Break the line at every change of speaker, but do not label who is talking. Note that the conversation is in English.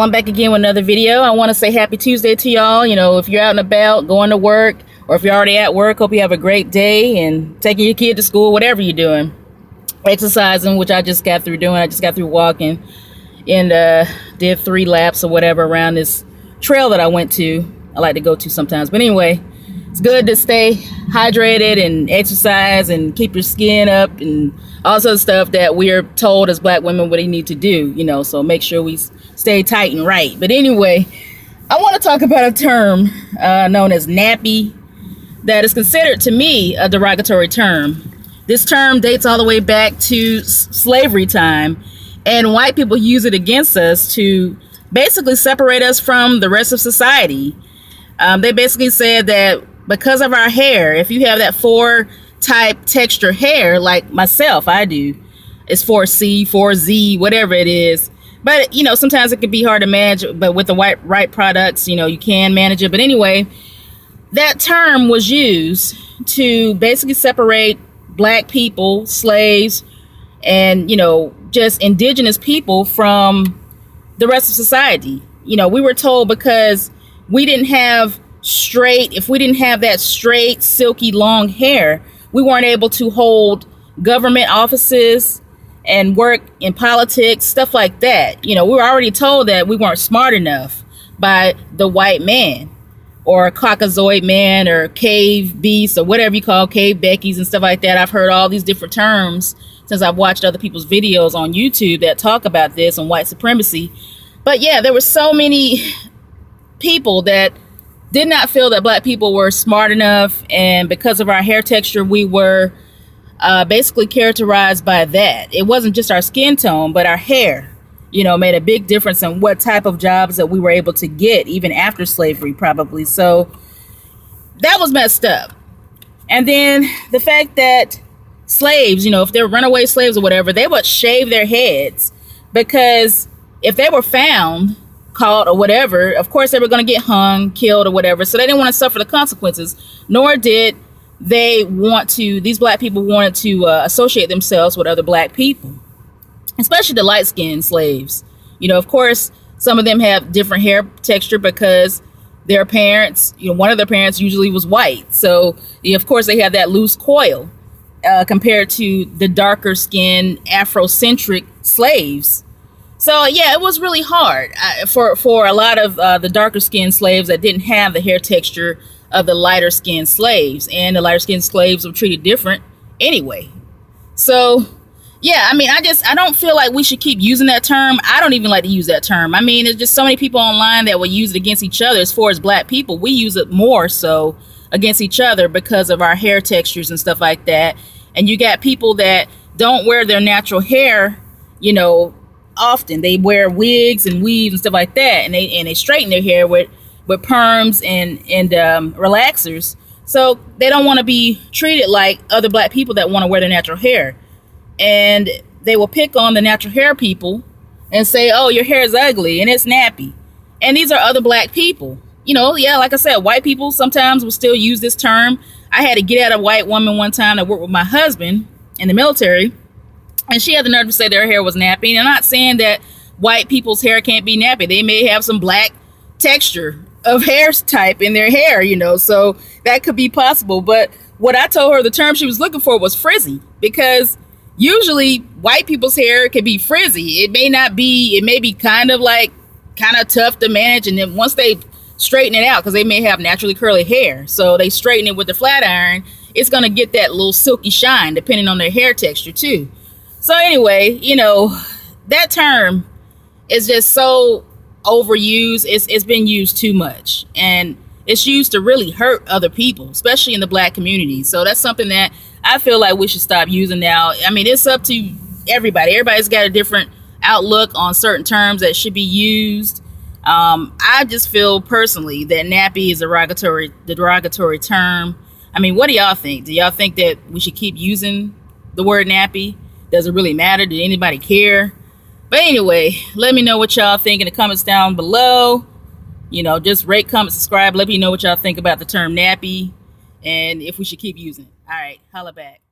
I'm back again with another video. I want to say happy Tuesday to y'all. If you're out and about, going to work, or if you're already at work, hope you have a great day and taking your kid to school, whatever you're doing. Exercising, which I just got through doing. I just got through walking and did 3 laps or whatever around this trail that I went to. I like to go to sometimes. But anyway, it's good to stay hydrated and exercise and keep your skin up and all sorts of stuff that we're told as black women what they need to do, so make sure we stay tight and right. But anyway, I want to talk about a term known as nappy that is considered to me a derogatory term. This term dates all the way back to slavery time, and white people use it against us to basically separate us from the rest of society. They basically said that because of our hair, if you have that 4 type texture hair like myself, I do, it's 4C, 4Z, whatever it is. But, sometimes it can be hard to manage, but with the right products, you can manage it. But anyway, that term was used to basically separate black people, slaves, and, just indigenous people from the rest of society. We were told because we didn't have if we didn't have that straight, silky, long hair, we weren't able to hold government offices and work in politics, stuff like that. We were already told that we weren't smart enough by the white man or Caucasoid man or cave beast or whatever you call cave Beckies and stuff like that. I've heard all these different terms since I've watched other people's videos on YouTube that talk about this and white supremacy. But yeah, there were so many people that did not feel that black people were smart enough, and because of our hair texture, we were basically characterized by that. It wasn't just our skin tone, but our hair, made a big difference in what type of jobs that we were able to get, even after slavery, probably. So that was messed up. And then the fact that slaves, if they're runaway slaves or whatever, they would shave their heads, because if they were found, caught or whatever, of course they were going to get hung, killed or whatever. So they didn't want to suffer the consequences, nor did these black people wanted to associate themselves with other black people, especially the light-skinned slaves. Of course, some of them have different hair texture because their parents, one of their parents usually was white. So of course they have that loose coil compared to the darker skinned Afrocentric slaves. So yeah, it was really hard for a lot of the darker skinned slaves that didn't have the hair texture of the lighter skinned slaves, and the lighter skinned slaves were treated different anyway. So yeah, I don't feel like we should keep using that term. I don't even like to use that term. There's just so many people online that will use it against each other. As far as black people, we use it more so against each other because of our hair textures and stuff like that. And you got people that don't wear their natural hair, often. They wear wigs and weaves and stuff like that, and they straighten their hair with perms and relaxers. So they don't want to be treated like other black people that want to wear their natural hair, and they will pick on the natural hair people and say, oh, your hair is ugly and it's nappy. And these are other black people. Yeah, like I said, white people sometimes will still use this term. I had to get at a white woman one time that worked with my husband in the military, and she had the nerve to say their hair was nappy. And I'm not saying that white people's hair can't be nappy. They may have some black texture of hair type in their hair, so that could be possible. But what I told her the term she was looking for was frizzy, because usually white people's hair can be frizzy. It may be kind of tough to manage. And then once they straighten it out, because they may have naturally curly hair, so they straighten it with the flat iron, it's going to get that little silky shine depending on their hair texture too. So anyway, that term is just so overused. It's been used too much, and it's used to really hurt other people, especially in the black community. So that's something that I feel like we should stop using now. It's up to everybody. Everybody's got a different outlook on certain terms that should be used. I just feel personally that nappy is the derogatory term. What do y'all think? Do y'all think that we should keep using the word nappy? Does it really matter? Did anybody care? But anyway, let me know what y'all think in the comments down below. Just rate, comment, subscribe. Let me know what y'all think about the term nappy and if we should keep using it. All right, holla back.